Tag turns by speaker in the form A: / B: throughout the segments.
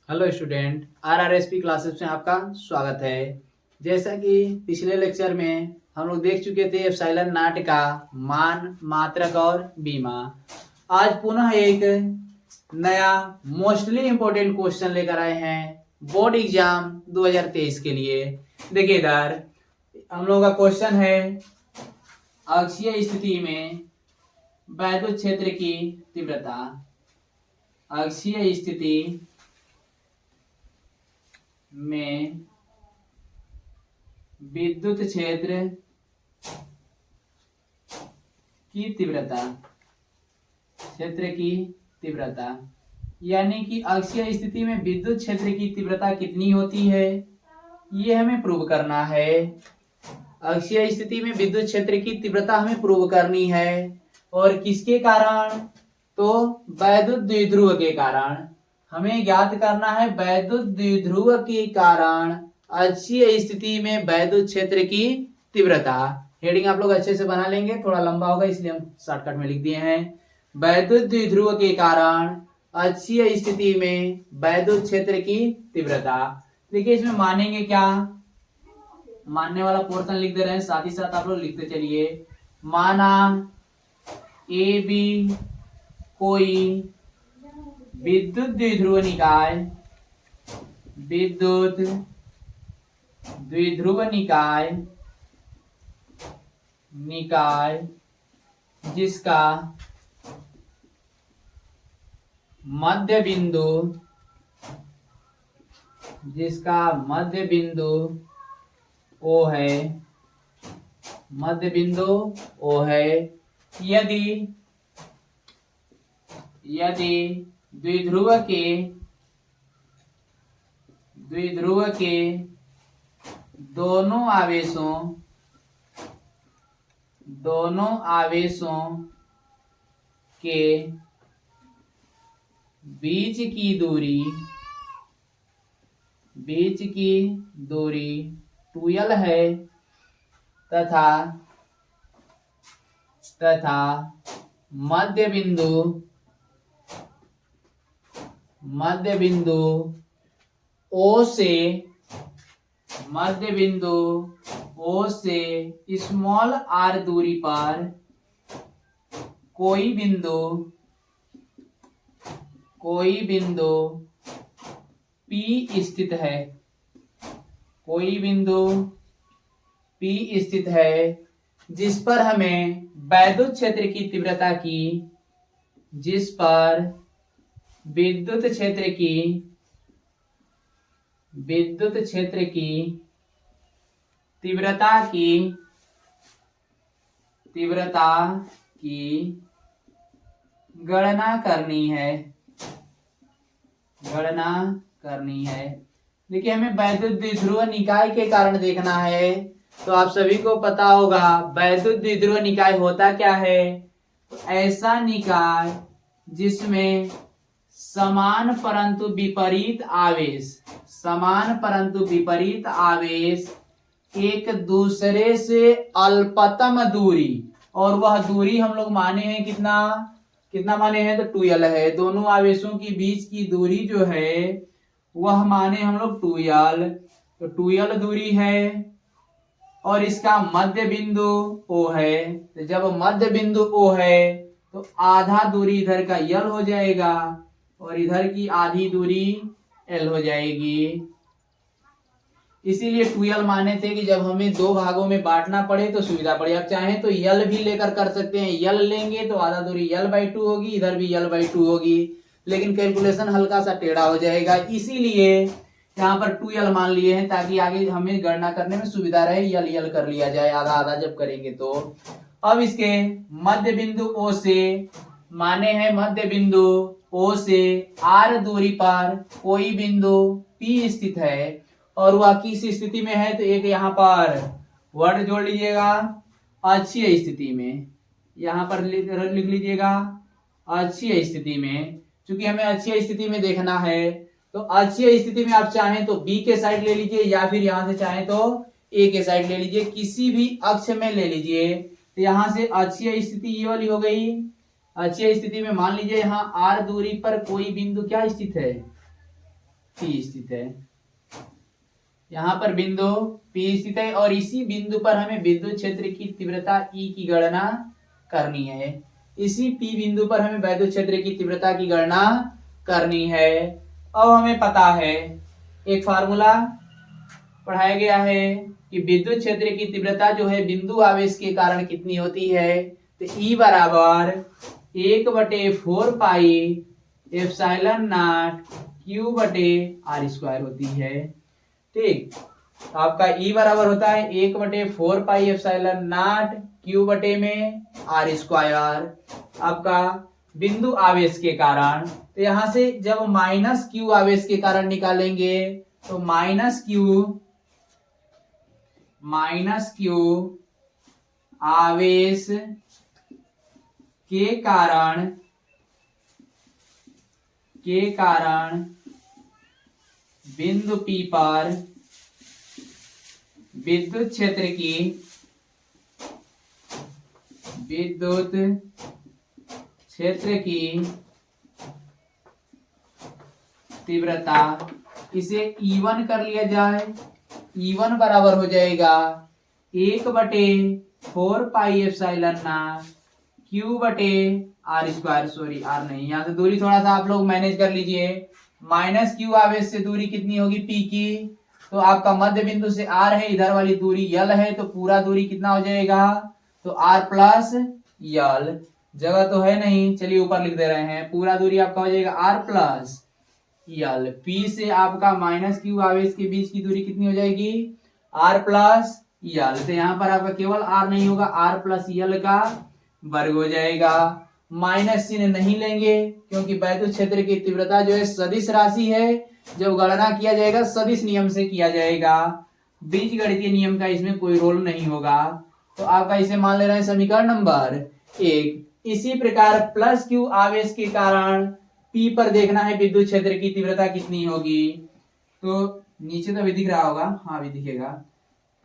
A: Hello student, RRSP classes में आपका स्वागत है। जैसा कि पिछले लेक्चर में हम लोग देख चुके थे एप्सिलॉन नॉट का मान, मात्रक और बीमा। आज पुनः एक नया मोस्टली इंपॉर्टेंट क्वेश्चन लेकर आए हैं बोर्ड एग्जाम 2023 के लिए। देखिए इधर हम लोग का क्वेश्चन है, अक्षीय स्थिति में वैद्युत क्षेत्र की तीव्रता। अक्षीय स्थिति में विद्युत क्षेत्र की तीव्रता, यानी कि अक्षीय स्थिति में विद्युत क्षेत्र की तीव्रता कितनी होती है, ये हमें प्रूव करना है। अक्षीय स्थिति में विद्युत क्षेत्र की तीव्रता हमें प्रूव करनी है, और किसके कारण? तो वैद्युत द्विध्रुव के कारण। हमें ज्ञात करना है वैद्युत द्विध्रुव के कारण अक्षीय स्थिति में वैद्युत क्षेत्र की तीव्रता। हेडिंग आप लोग अच्छे से बना लेंगे, थोड़ा लंबा होगा इसलिए हम शॉर्टकट में लिख दिए हैं। वैद्युत द्विध्रुव के कारण अक्षीय स्थिति में वैद्युत क्षेत्र की तीव्रता। देखिए इसमें मानेंगे क्या, मानने वाला पोर्शन लिख दे रहे हैं, साथ ही साथ आप लोग लिखते चलिए। माना ए बी कोई विद्युत द्विध्रुव निकाय, विद्युत द्विध्रुव निकाय जिसका मध्य बिंदु O है, यदि द्विध्रुव के दोनों आवेशों के बीच की दूरी 2l है तथा मध्य बिंदु O से स्मॉल r दूरी पर कोई बिंदु P स्थित है, जिस पर हमें वैद्युत क्षेत्र की तीव्रता की, विद्युत क्षेत्र की तीव्रता की गणना करनी है। देखिए हमें वैद्युत द्विध्रुव निकाय के कारण देखना है, तो आप सभी को पता होगा वैद्युत द्विध्रुव निकाय होता क्या है। ऐसा निकाय जिसमें समान परंतु विपरीत आवेश एक दूसरे से अल्पतम दूरी, और वह दूरी हम लोग माने हैं कितना माने हैं, तो 2l है। दोनों आवेशों के बीच की दूरी जो है वह माने हम लोग 2l, तो 2l दूरी है, और इसका मध्य बिंदु O है। तो जब मध्य बिंदु O है तो आधा दूरी इधर का l हो जाएगा और इधर की आधी दूरी l हो जाएगी। इसीलिए 2l माने थे कि जब हमें दो भागों में बांटना पड़े तो सुविधा पड़े। अब चाहें तो l भी लेकर कर सकते हैं, l लेंगे तो आधा दूरी l/2 होगी, इधर भी l/2 होगी, लेकिन कैलकुलेशन हल्का सा टेढ़ा हो जाएगा। इसीलिए यहाँ पर 2l मान लिए हैं ताकि आगे हमें गणना करने में सुविधा रहे, l कर लिया जाए आधा आधा जब करेंगे तो। अब इसके मध्य बिंदु O से माने हैं, मध्य बिंदु O से r दूरी पर कोई बिंदु P स्थित है, और वह किस स्थिति में है, तो एक यहाँ पर वर्ड जोड़ लीजिएगा, अक्षीय स्थिति में। यहाँ पर लिख लीजिएगा अक्षीय स्थिति में। चूंकि हमें अक्षीय स्थिति में देखना है, तो अक्षीय स्थिति में आप चाहें तो B के साइड ले लीजिए, या फिर यहाँ से चाहें तो A के साइड ले लीजिए, किसी भी अक्ष में ले लीजिए। तो यहाँ से अक्षीय स्थिति ये वाली हो गई। अक्षीय स्थिति में मान लीजिए यहाँ r दूरी पर कोई बिंदु क्या स्थित है, P स्थित है। यहाँ पर बिंदु P स्थित है और इसी बिंदु पर हमें विद्युत क्षेत्र की तीव्रता E की गणना करनी है। इसी P बिंदु पर हमें विद्युत क्षेत्र की तीव्रता की गणना करनी है। अब हमें पता है, एक फार्मूला पढ़ाया गया है कि विद्युत क्षेत्र की तीव्रता जो है बिंदु आवेश के कारण कितनी होती है, तो E बराबर 1/4 पाई एप्सिलॉन नॉट Q बटे R स्क्वायर होती है। ठीक, तो आपका E बराबर होता है 1/4 पाई एप्सिलॉन नॉट Q बटे में R स्क्वायर, आपका बिंदु आवेश के कारण। तो यहां से जब माइनस Q आवेश के कारण निकालेंगे तो माइनस Q आवेश के कारण बिंदु P पर विद्युत क्षेत्र की तीव्रता, इसे E1 कर लिया जाए। E1 बराबर हो जाएगा 1/4 पाई एप्सिलॉन नॉट Q बटे R स्क्वायर, सॉरी R नहीं, यहाँ से दूरी थोड़ा सा आप लोग मैनेज कर लीजिए। माइनस Q आवेश से दूरी कितनी होगी P की, तो आपका मध्य बिंदु से R है, इधर वाली दूरी L है, तो पूरा दूरी कितना हो जाएगा, तो R प्लस L, जगह तो है नहीं, चलिए ऊपर लिख दे रहे हैं, पूरा दूरी आपका हो जाएगा R प्लस L। P से आपका माइनस Q आवेश के बीच की दूरी कितनी हो जाएगी, R प्लस L, तो यहाँ पर आपका केवल R नहीं होगा, R प्लस L का वर्ग हो जाएगा। माइनस चिन्ह नहीं लेंगे क्योंकि विद्युत क्षेत्र की तीव्रता जो है सदिश राशि है, जब गणना किया जाएगा सदिश नियम से किया जाएगा, बीजगणितीय नियम का इसमें कोई रोल नहीं होगा। तो आपका इसे मान ले रहे हैं समीकरण नंबर 1। इसी प्रकार प्लस Q आवेश के कारण P पर देखना है विद्युत क्षेत्र की तीव्रता कितनी होगी, तो नीचे तो अभी दिख रहा होगा, हाँ अभी दिखेगा।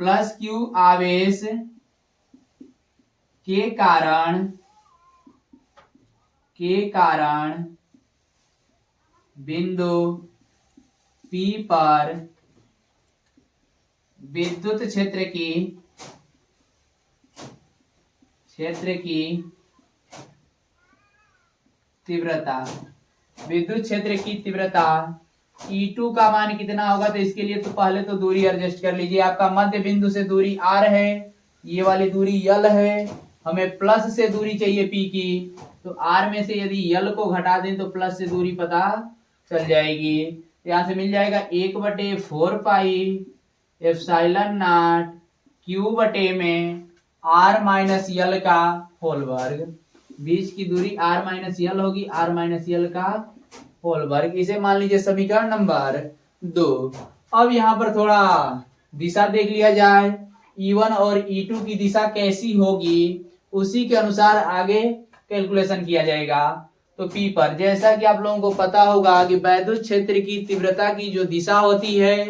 A: प्लस Q आवेश के कारण बिंदु P पर विद्युत क्षेत्र की तीव्रता, विद्युत क्षेत्र की तीव्रता E2 का मान कितना होगा, तो इसके लिए तो पहले तो दूरी एडजस्ट कर लीजिए। आपका मध्य बिंदु से दूरी R है, ये वाली दूरी L है, हमें प्लस से दूरी चाहिए P की, तो R में से यदि L को घटा दें तो प्लस से दूरी पता चल जाएगी। यहाँ से मिल जाएगा 1/4 पाई एप्सिलॉन नॉट Q बटे में R माइनस L का होल वर्ग, बीच की दूरी R माइनस L होगी, R माइनस L का होल वर्ग, इसे मान लीजिए समीकरण नंबर 2। अब यहाँ पर थोड़ा दिशा देख लिया जाए, E1 और E2 की दिशा कैसी होगी उसी के अनुसार आगे कैलकुलेशन किया जाएगा। तो P पर जैसा कि आप लोगों को पता होगा कि विद्युत क्षेत्र की तीव्रता की जो दिशा होती है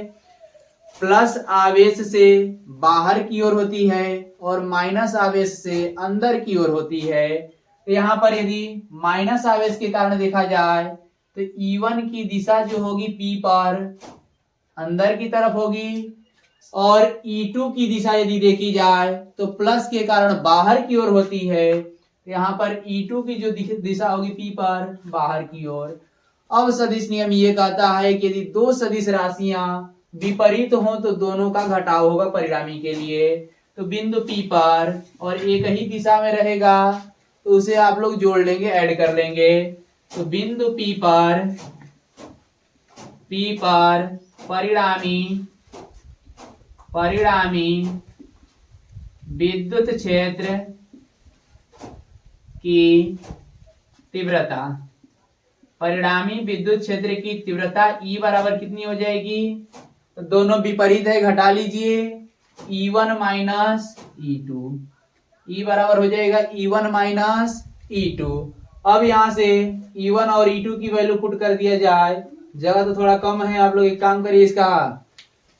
A: प्लस आवेश से बाहर की ओर होती है और माइनस आवेश से अंदर की ओर होती है। तो यहाँ पर यदि माइनस आवेश के कारण देखा जाए तो E1 की दिशा जो होगी P पर अंदर की तरफ होगी, और E2 की दिशा यदि देखी जाए तो प्लस के कारण बाहर की ओर होती है। यहाँ पर E2 की जो दिशा होगी P पर बाहर की ओर। अब सदिश नियम ये कहता है कि यदि दो सदिश राशियां विपरीत हो तो दोनों का घटाव होगा परिणामी के लिए। तो बिंदु P पर और एक ही दिशा में रहेगा तो उसे आप लोग जोड़ लेंगे, ऐड कर लेंगे। तो बिंदु P पर परिणामी विद्युत क्षेत्र की तीव्रता, परिणामी विद्युत क्षेत्र की तीव्रता E बराबर कितनी हो जाएगी, तो दोनों विपरीत है, घटा लीजिए, E1 माइनस E2, E बराबर हो जाएगा E1 माइनस E2। अब यहां से E1 और E2 की वैल्यू पुट कर दिया जाए, जगह तो थोड़ा कम है, आप लोग एक काम करिए, इसका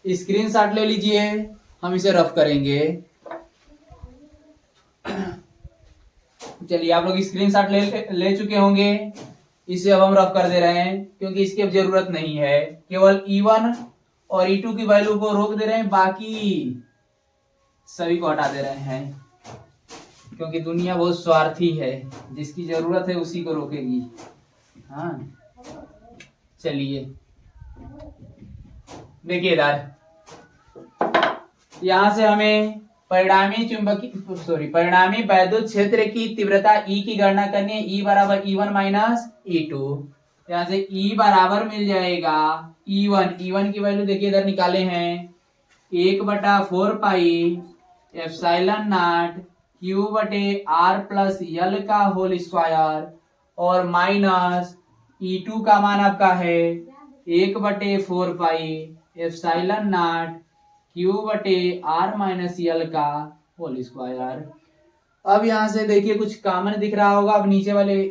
A: स्क्रीनशॉट ले लीजिए, हम इसे रफ करेंगे। चलिए आप लोग स्क्रीनशॉट ले चुके होंगे, इसे अब हम रफ कर दे रहे हैं क्योंकि इसकी अब जरूरत नहीं है, केवल E1 और E2 की वैल्यू को रोक दे रहे हैं, बाकी सभी को हटा दे रहे हैं क्योंकि दुनिया बहुत स्वार्थी है, जिसकी जरूरत है उसी को रोकेगी। हाँ चलिए देखिए इधर, यहां से हमें परिणामी वैद्युत क्षेत्र की तीव्रता E की गणना करनी है। E बराबर E1 माइनस E2। यहाँ से E बराबर मिल जाएगा E1 की वैल्यू देखिए इधर निकाले हैं 1/4 पाई एप्सिलॉन नॉट Q बटे R प्लस L का होल स्क्वायर और माइनस E2 का मान आपका है 1/4 पाई एप्सिलॉन नॉट Q बटे R माइनस L का होल स्क्वायर। अब यहां से देखिए कुछ कॉमन दिख रहा होगा, अब नीचे वाले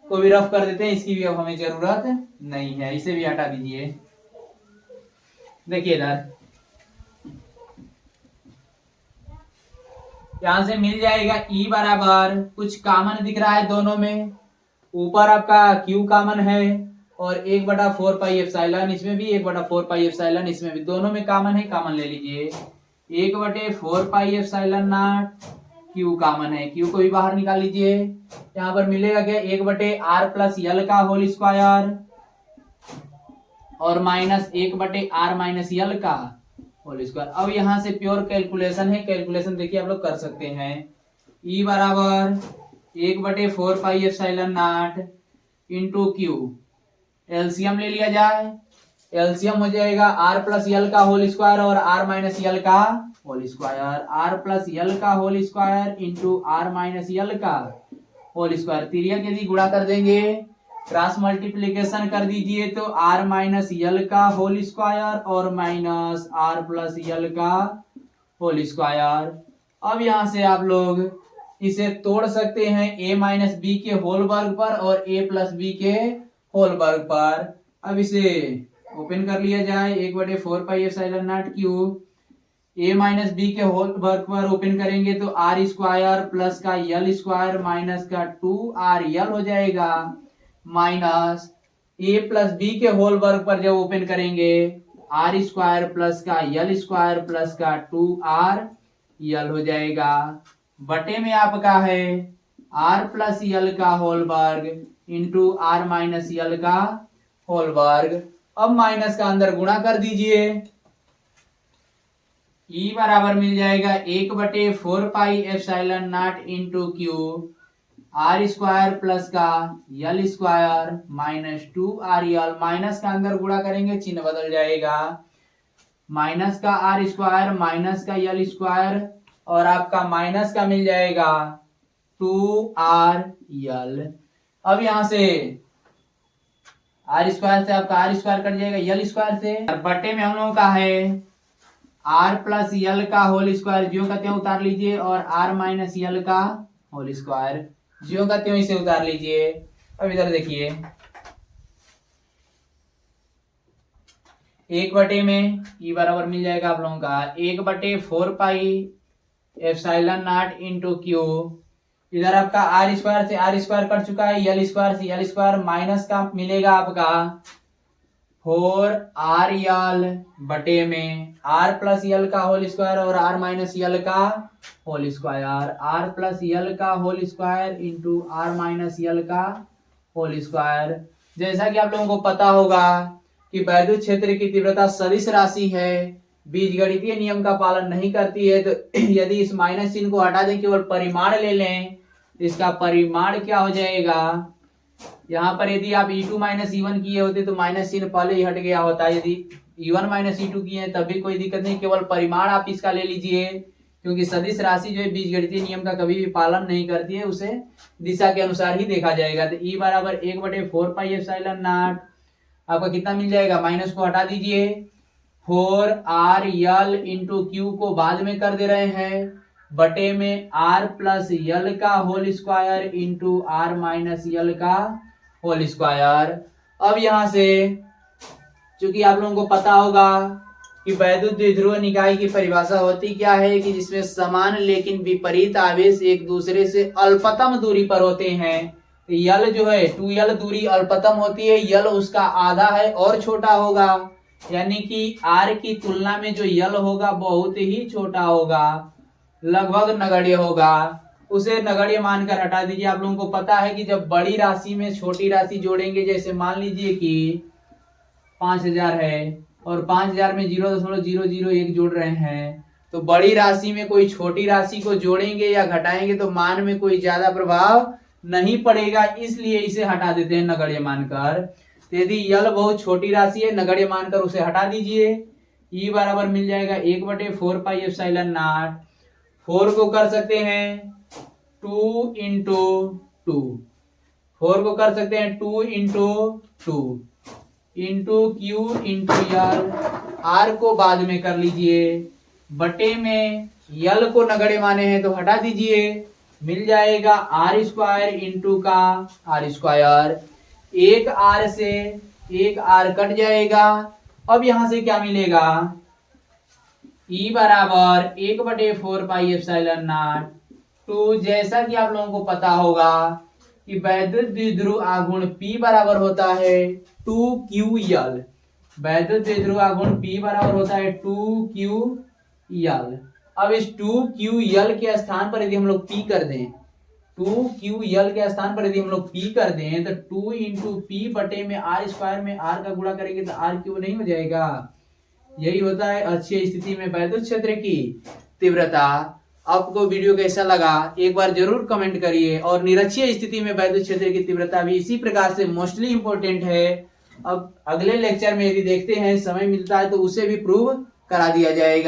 A: को भी रफ कर देते हैं, इसकी भी अब हमें जरूरत नहीं है, इसे भी हटा दीजिए। देखिए इधर यहां से मिल जाएगा E बराबर, कुछ कॉमन दिख रहा है दोनों में, ऊपर आपका Q कॉमन है और 1/4 पाई एप्सिलॉन, इसमें भी 1/4 पाई एप्सिलॉन, इसमें भी, दोनों में कॉमन है, कॉमन ले लीजिए। 1/4 pi epsilon naught Q common है, Q को भी बाहर निकाल लीजिए। यहाँ पर मिलेगा क्या 1/R प्लस L का होल स्क्वायर और माइनस 1/R माइनस L का होल स्क्वायर। अब यहाँ से प्योर कैलकुलेशन है, कैलकुलेशन देखिए आप लोग कर सकते हैं। E बराबर 1/4 pi epsilon naught into Q, LCM ले लिया जाए, एलसीएम हो जाएगा R प्लस L का होल स्क्वायर और R माइनस L का whole square, R plus L का whole square into R minus L का होल स्क्वायर। तिर्यक यदि गुणा कर देंगे, क्रॉस मल्टीप्लीकेशन कर दीजिए तो R माइनस L का होल स्क्वायर और माइनस R प्लस L का होल स्क्वायर। अब यहां से आप लोग इसे तोड़ सकते हैं a माइनस बी के होल वर्ग पर और a प्लस बी के होल वर्ग पर। अब इसे ओपन कर लिया जाए, 1/4 pi epsilon naught Q, a minus B के होल वर्ग पर ओपन करेंगे तो R स्क्वायर प्लस का L स्क्वायर माइनस का 2RL हो जाएगा, माइनस a प्लस बी के होल वर्ग पर जब ओपन करेंगे R स्क्वायर प्लस का L स्क्वायर प्लस का 2RL हो जाएगा, बटे में आपका है R प्लस L का होल वर्ग इंटू R माइनस L का होल वर्ग। अब माइनस का अंदर गुणा कर दीजिए, E बराबर मिल जाएगा 1/4 pi epsilon naught into Q, R square plus का L square minus 2RL, minus का अंदर गुणा करेंगे चिन्ह बदल जाएगा, माइनस का R स्क्वायर माइनस का L स्क्वायर और आपका माइनस का मिल जाएगा 2RL। अब यहां से R स्क्वायर से आपका R स्क्वायर कट जाएगा L स्क्वायर से, बटे में हम लोगों का है R प्लस L का होल स्क्वायर, ज्यों का त्यों उतार लीजिए, और R माइनस L का होल स्क्वायर, ज्यों का त्यों इसे उतार लीजिए। अब इधर देखिए 1 में E बराबर मिल जाएगा आप लोगों का 1/4 pi epsilon naught into Q, इधर आपका R स्क्वायर से R स्क्वायर कट चुका है, L स्क्वायर से L स्क्वायर, माइनस का मिलेगा आपका 4RL बटे में R प्लस L का होल स्क्वायर और R माइनस L का whole square, R plus L का whole square into R minus L का होल स्क्वायर। जैसा कि आप लोगों को पता होगा कि वैद्युत क्षेत्र की तीव्रता सदिश राशि है, बीजगणितीय नियम का पालन नहीं करती है, तो यदि इस माइनस चिन्ह को हटा दें, केवल परिमाण ले लें, तो इसका परिमाण क्या हो जाएगा, यहाँ पर यदि आप E2 माइनस E1 किए होते तो माइनस चिन्ह पहले ही हट गया होता, यदि E1 माइनस E2 किए हैं तब भी कोई दिक्कत नहीं, केवल परिमाण आप इसका ले लीजिए, क्योंकि सदिश राशि जो है बीजगणितीय नियम का कभी भी पालन नहीं करती है, उसे दिशा के अनुसार ही देखा जाएगा। तो E बराबर 1/4 पाई एप्सिलॉन नॉट आपका कितना मिल जाएगा, माइनस को हटा दीजिए, 4RL इंटू Q को बाद में कर दे रहे हैं, बटे में R प्लस L का whole square into R minus L का होल स्क्वायर। अब यहां से चूंकि आप लोगों को पता होगा कि वैद्युत द्विध्रुव निकाय की परिभाषा होती क्या है कि जिसमें समान लेकिन विपरीत आवेश एक दूसरे से अल्पतम दूरी पर होते हैं, तो यल जो है 2l दूरी अल्पतम होती है, यल उसका आधा है और छोटा होगा, यानी कि r की तुलना में जो यल होगा बहुत ही छोटा होगा, लगभग नगण्य होगा, उसे नगण्य मानकर हटा दीजिए। आप लोगों को पता है कि जब बड़ी राशि में छोटी राशि जोड़ेंगे, जैसे मान लीजिए कि 5000 है और 5000 में 0.001 जोड़ रहे हैं, तो बड़ी राशि में कोई छोटी राशि को जोड़ेंगे या घटाएंगे तो मान में कोई ज्यादा प्रभाव नहीं पड़ेगा, इसलिए इसे हटा देते हैं नगण्य मानकर। तो यदि यल बहुत छोटी राशि है, नगण्य मानकर उसे हटा दीजिए। ई बराबर मिल जाएगा 1/4 पाई एप्सिलॉन नॉट। 4 को कर सकते हैं 2 इंटू 2, 4 को कर सकते हैं 2 into 2 into Q into L. R को बाद में कर लीजिए, बटे में यल को नगण्य माने हैं तो हटा दीजिए, मिल जाएगा आर स्क्वायर इंटू का आर स्क्वायर। एक आर से एक आर कट जाएगा। अब यहां से क्या मिलेगा, ई बराबर 1/4 पाई एप्सिलॉन नॉट 2। जैसा कि आप लोगों को पता होगा कि वैद्युत द्विध्रुव आघूर्ण P बराबर होता है 2QL। वैद्युत द्विध्रुव आघूर्ण P बराबर होता है 2QL। अब इस 2QL के स्थान पर यदि हम लोग P कर दें, 2QL के स्थान पर यदि हम लोग P कर दें तो 2 इंटू P बटे में आर स्क्वायर में आर का गुणा करेंगे तो आर क्यूब नहीं हो जाएगा। यही होता है अच्छी स्थिति में वैद्युत क्षेत्र की तीव्रता। आपको वीडियो कैसा लगा एक बार जरूर कमेंट करिए, और निरक्षीय स्थिति में वैद्युत क्षेत्र की तीव्रता भी इसी प्रकार से मोस्टली इंपॉर्टेंट है। अब अगले लेक्चर में यदि देखते हैं समय मिलता है तो उसे भी प्रूव करा दिया जाएगा।